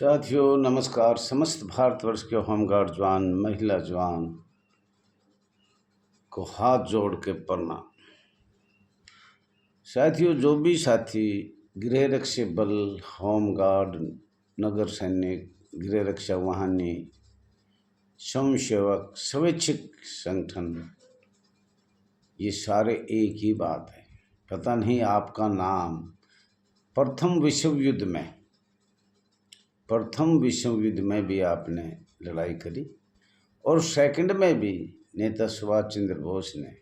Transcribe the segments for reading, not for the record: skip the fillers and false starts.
साथियों नमस्कार। समस्त भारतवर्ष के होमगार्ड जवान, महिला जवान को हाथ जोड़ के प्रणाम। साथियों, जो भी साथी गृह रक्षा बल, होमगार्ड, नगर सैनिक, गृह रक्षा वाहिनी, स्वयंसेवक, स्वैच्छिक संगठन, ये सारे एक ही बात है। पता नहीं आपका नाम प्रथम विश्व युद्ध में भी आपने लड़ाई करी और सेकंड में भी नेता सुभाष चंद्र बोस ने,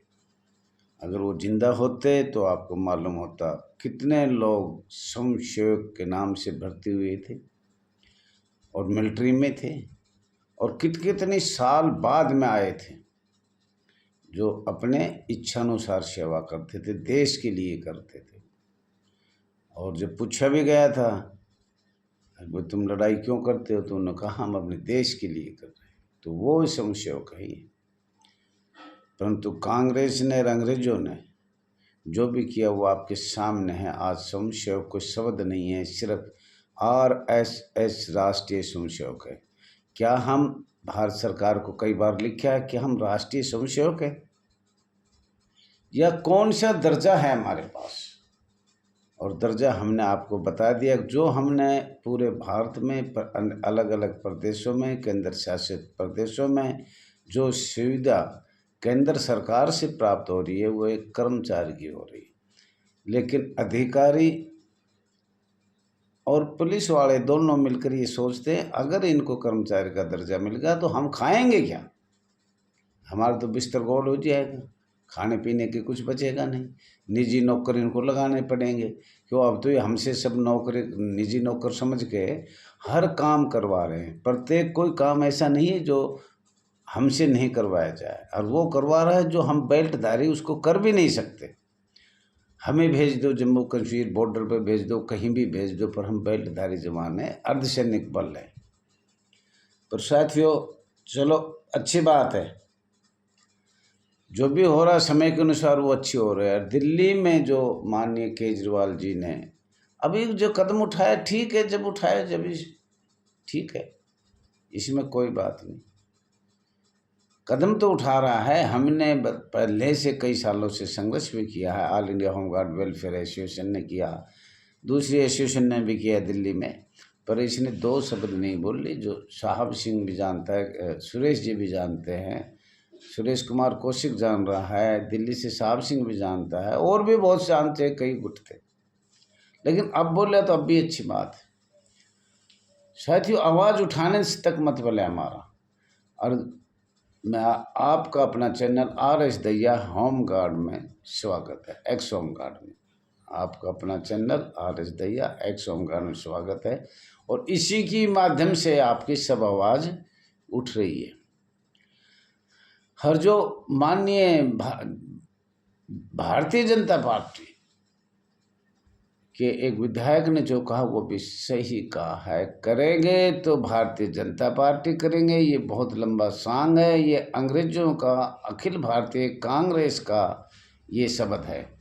अगर वो जिंदा होते तो आपको मालूम होता कितने लोग स्वयंसेवक के नाम से भर्ती हुए थे और मिलिट्री में थे और कितनी साल बाद में आए थे, जो अपने इच्छानुसार सेवा करते थे, देश के लिए करते थे। और जब पूछा भी गया था वो तुम लड़ाई क्यों करते हो, तो उन्होंने कहा हम अपने देश के लिए कर रहे हैं। तो वो स्वयंसेवक है। परंतु कांग्रेस ने और अंग्रेजों ने जो भी किया वो आपके सामने है। आज स्वयंसेवक कोई शब्द नहीं है, सिर्फ RSS राष्ट्रीय स्वयंसेवक है। क्या हम भारत सरकार को कई बार लिखा है कि हम राष्ट्रीय स्वयंसेवक है, या कौन सा दर्जा है हमारे पास? और दर्जा हमने आपको बता दिया। जो हमने पूरे भारत में अलग अलग प्रदेशों में, केंद्र शासित प्रदेशों में जो सुविधा केंद्र सरकार से प्राप्त हो रही है वो एक कर्मचारी की हो रही है। लेकिन अधिकारी और पुलिस वाले दोनों मिलकर ये सोचते हैं अगर इनको कर्मचारी का दर्जा मिल गया तो हम खाएंगे क्या, हमारा तो बिस्तर गोल हो जाएगा, खाने पीने की कुछ बचेगा नहीं। निजी नौकर इनको लगाने पड़ेंगे। क्यों, अब तो ये हमसे सब नौकरी निजी नौकर समझ के हर काम करवा रहे हैं। प्रत्येक कोई काम ऐसा नहीं है जो हमसे नहीं करवाया जाए, और वो करवा रहा है जो हम बेल्टधारी उसको कर भी नहीं सकते। हमें भेज दो जम्मू कश्मीर बॉर्डर पे भेज दो, कहीं भी भेज दो, पर हम बेल्टधारी जवान है, अर्धसैनिक बल है। पर साथियों चलो अच्छी बात है, जो भी हो रहा समय के अनुसार वो अच्छी हो रहा है। दिल्ली में जो माननीय केजरीवाल जी ने अभी जो कदम उठाया ठीक है, जब उठाया जब ठीक है, इसमें कोई बात नहीं। कदम तो उठा रहा है। हमने पहले से कई सालों से संघर्ष भी किया है। All India home guard welfare association ने किया, दूसरी एसोसिएशन ने भी किया दिल्ली में। पर इसने दो शब्द नहीं बोली, जो साहब सिंह भी जानता है, सुरेश जी भी जानते हैं, सुरेश कुमार कौशिक जान रहा है, दिल्ली से साहब सिंह भी जानता है, और भी बहुत जानते हैं, कई गुट थे। लेकिन अब बोले तो अब भी अच्छी बात है। साथियों, आवाज़ उठाने से तक मत बोले हमारा। और मैं आपका अपना चैनल RS दैया होमगार्ड में स्वागत है, एक्स होमगार्ड में। आपका अपना चैनल RS दैया एक्स होमगार्ड में स्वागत है, और इसी की माध्यम से आपकी सब आवाज़ उठ रही है। हर जो माननीय भारतीय जनता पार्टी के एक विधायक ने जो कहा वो भी सही कहा है, करेंगे तो भारतीय जनता पार्टी करेंगे। ये बहुत लंबा सांग है, ये अंग्रेजों का, अखिल भारतीय कांग्रेस का ये शब्द है।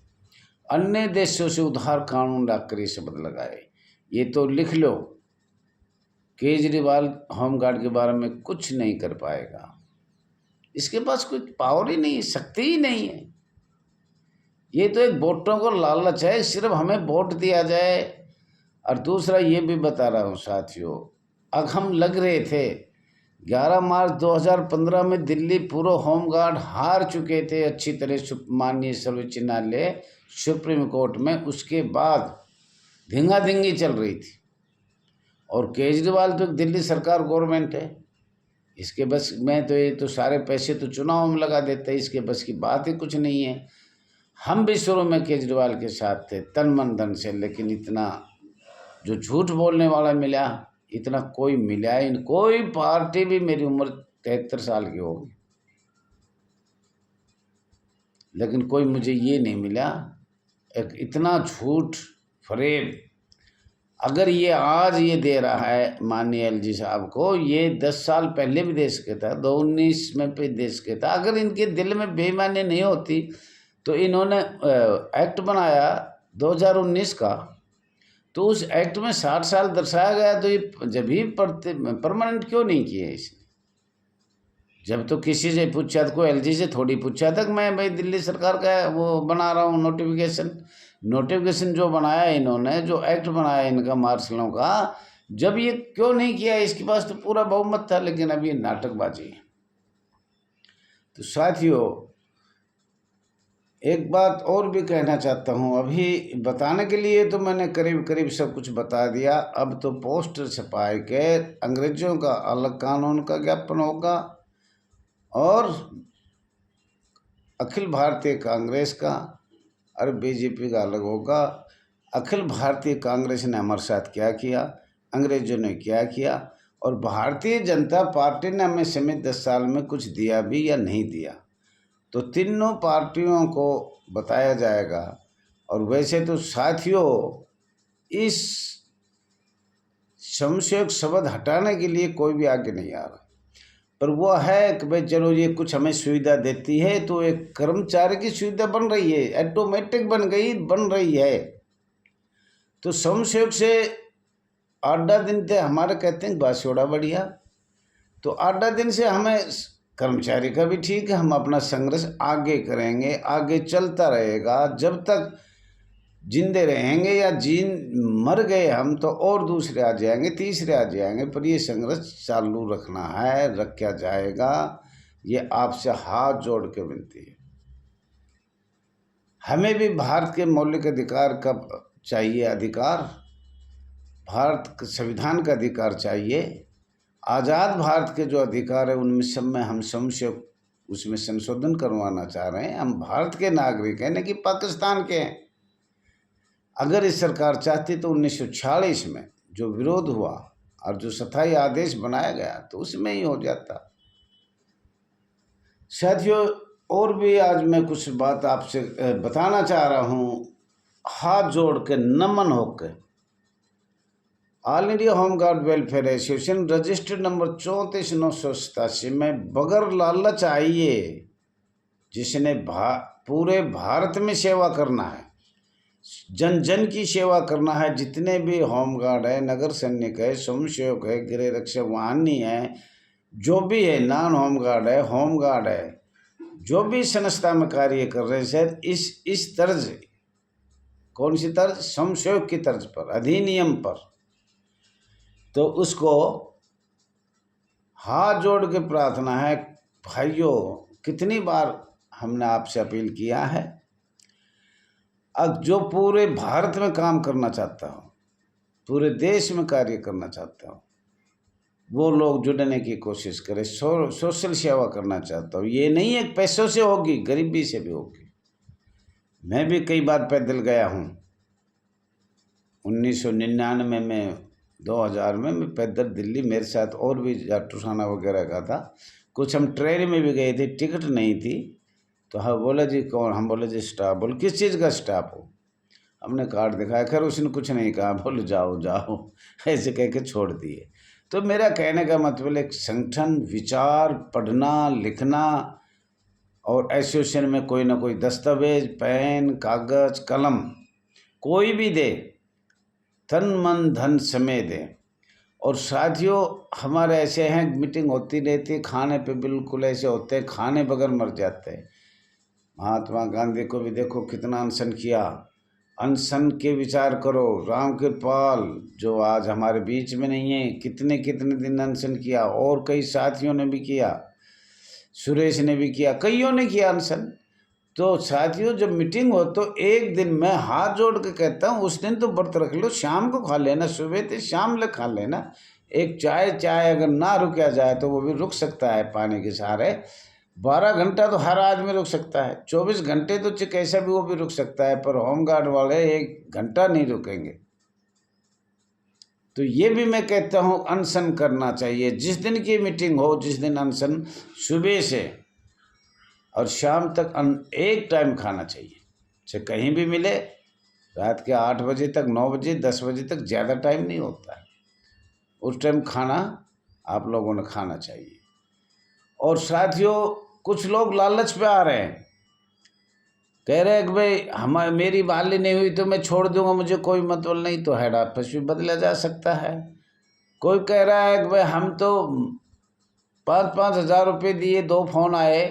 अन्य देशों से उधार कानून लाकर ये शब्द लगाए। ये तो लिख लो, केजरीवाल होमगार्ड के बारे में कुछ नहीं कर पाएगा। इसके पास कोई पावर ही नहीं है, शक्ति ही नहीं है। ये तो एक वोटों को लालच है, सिर्फ हमें वोट दिया जाए। और दूसरा ये भी बता रहा हूँ साथियों, अब हम लग रहे थे 11 मार्च 2015 में दिल्ली पूर्व होमगार्ड हार चुके थे अच्छी तरह माननीय सर्वोच्च न्यायालय सुप्रीम कोर्ट में। उसके बाद धींगाधींगी चल रही थी, और केजरीवाल तो दिल्ली सरकार गवर्नमेंट है, इसके बस में तो ये तो सारे पैसे तो चुनाव में लगा देते हैं, इसके बस की बात ही कुछ नहीं है। हम भी शुरू में केजरीवाल के साथ थे तन मन धन से, लेकिन इतना जो झूठ बोलने वाला मिला, इतना कोई मिला ही नहीं। कोई पार्टी भी, मेरी उम्र 73 साल की होगी, लेकिन कोई मुझे ये नहीं मिला एक इतना झूठ फरेब। अगर ये आज ये दे रहा है माननीय LG साहब को, ये 10 साल पहले भी दे सके था, 2019 में भी दे सके था। अगर इनके दिल में बेईमानी नहीं होती तो इन्होंने एक्ट बनाया 2019 का, तो उस एक्ट में 60 साल दर्शाया गया, तो ये जब ही परमानेंट क्यों नहीं किए इसने? जब तो किसी से पूछा था, कोई एलजी से थोड़ी पूछा था कि मैं भाई दिल्ली सरकार का वो बना रहा हूँ नोटिफिकेशन जो बनाया इन्होंने, जो एक्ट बनाया इनका मार्शलों का, जब ये क्यों नहीं किया? इसके पास तो पूरा बहुमत था, लेकिन अब ये नाटकबाजी है। तो साथियों, एक बात और भी कहना चाहता हूँ, अभी बताने के लिए तो मैंने करीब करीब सब कुछ बता दिया। अब तो पोस्टर छपाए के अंग्रेजों का अलग कानून का ज्ञापन होगा और अखिल भारतीय कांग्रेस का और बीजेपी का अलग होगा। अखिल भारतीय कांग्रेस ने हमारे साथ क्या किया, अंग्रेजों ने क्या किया, और भारतीय जनता पार्टी ने हमें समेत 10 साल में कुछ दिया भी या नहीं दिया, तो तीनों पार्टियों को बताया जाएगा। और वैसे तो साथियों, इस संशय शब्द हटाने के लिए कोई भी आगे नहीं आ रहा, पर वो है कि भाई चलो ये कुछ हमें सुविधा देती है, तो एक कर्मचारी की सुविधा बन रही है, ऑटोमेटिक बन रही है। तो संशय से 8 दिन थे हमारे, कहते हैं बासोड़ा बढ़िया, तो 8 दिन से हमें कर्मचारी का भी ठीक है, हम अपना संघर्ष आगे करेंगे, आगे चलता रहेगा जब तक जिंदे रहेंगे, या मर गए हम तो और दूसरे आ जाएंगे, तीसरे आ जाएंगे, पर ये संघर्ष चालू रखना है, रखा जाएगा। ये आपसे हाथ जोड़ के विनती है। हमें भी भारत के मौलिक अधिकार का चाहिए, अधिकार भारत के संविधान का अधिकार चाहिए। आज़ाद भारत के जो अधिकार है उनमें सब में हम संशय उसमें संशोधन करवाना चाह रहे हैं। हम भारत के नागरिक हैं, न कि पाकिस्तान के हैं। अगर इस सरकार चाहती तो 1946 में जो विरोध हुआ और जो स्थायी आदेश बनाया गया तो उसमें ही हो जाता। साथियों, और भी आज मैं कुछ बात आपसे बताना चाह रहा हूँ, हाथ जोड़ के नमन होकर। All India home guard welfare association registered number 34,987 में बगैर लालच आइए, जिसने पूरे भारत में सेवा करना है, जन जन की सेवा करना है। जितने भी होमगार्ड है, नगर सैनिक है, स्वयंसेवक है, गृह रक्षक वाहिनी है, जो भी है, नॉन होमगार्ड है, जो भी संस्था में कार्य कर रहे हैं, शायद इस तर्ज, कौन सी तर्ज? स्वयंसेवक की तर्ज पर, अधिनियम पर। तो उसको हाथ जोड़ के प्रार्थना है, भाइयों, कितनी बार हमने आपसे अपील किया है, अब जो पूरे भारत में काम करना चाहता हो, पूरे देश में कार्य करना चाहता हो, वो लोग जुड़ने की कोशिश करें। सोशल सेवा करना चाहता हूँ, ये नहीं है पैसों से होगी, गरीबी से भी होगी। मैं भी कई बार पैदल गया हूँ। 1999 में 2000 में मैं पैदल दिल्ली, मेरे साथ और भी जाटूसाना वगैरह का था, कुछ हम ट्रेन में भी गए थे, टिकट नहीं थी। तो हाँ, बोला जी कौन? हम बोले जी स्टाफ। बोले किस चीज़ का स्टाफ हो? हमने कार्ड दिखाया, खैर उसने कुछ नहीं कहा, बोले जाओ जाओ, ऐसे कह के छोड़ दिए। तो मेरा कहने का मतलब एक संगठन, विचार, पढ़ना लिखना, और एसोसिएशन में कोई ना कोई दस्तावेज, पेन, कागज, कलम कोई भी दे, तन मन धन समय दे। और साथियों, हमारे ऐसे हैं, मीटिंग होती रहती है, खाने पे बिल्कुल ऐसे होते हैं, खाने बगैर मर जाते हैं। महात्मा गांधी को भी देखो कितना अनशन किया, अनशन के विचार करो। राम कृपाल जो आज हमारे बीच में नहीं है, कितने कितने दिन अनशन किया, और कई साथियों ने भी किया, सुरेश ने भी किया, कईयों ने किया अनशन। तो साथियों, जब मीटिंग हो तो एक दिन मैं हाथ जोड़ के कहता हूँ, उस दिन तो व्रत रख लो, शाम को खा लेना, सुबह से शाम ले खा लेना। एक चाय अगर ना रुका जाए तो वो भी रुक सकता है पानी के सहारे। 12 घंटा तो हर आदमी रुक सकता है, 24 घंटे तो कैसा भी वो भी रुक सकता है, पर होमगार्ड वाले 1 घंटा नहीं रुकेंगे। तो ये भी मैं कहता हूँ, अनशन करना चाहिए। जिस दिन की मीटिंग हो, जिस दिन अनशन, सुबह से और शाम तक एक टाइम खाना चाहिए, चाहे कहीं भी मिले, रात के 8 बजे तक, 9 बजे, 10 बजे तक, ज़्यादा टाइम नहीं होता है, उस टाइम खाना आप लोगों ने खाना चाहिए। और साथियों, कुछ लोग लालच पे आ रहे हैं, कह रहे हैं कि भाई मेरी बहाली नहीं हुई तो मैं छोड़ दूंगा, मुझे कोई मतलब नहीं, तो हेड ऑफिस भी बदला जा सकता है। कोई कह रहा है कि भाई हम तो 5-5 हज़ार रुपये दिए, 2 फ़ोन आए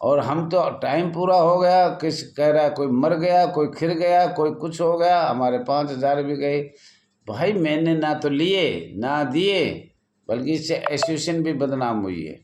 और हम तो टाइम पूरा हो गया, किस कह रहा है कोई मर गया, कोई खिर गया, कोई कुछ हो गया, हमारे 5 हज़ार भी गए। भाई मैंने ना तो लिए ना दिए, बल्कि इससे एसोसिएशन भी बदनाम हुई है।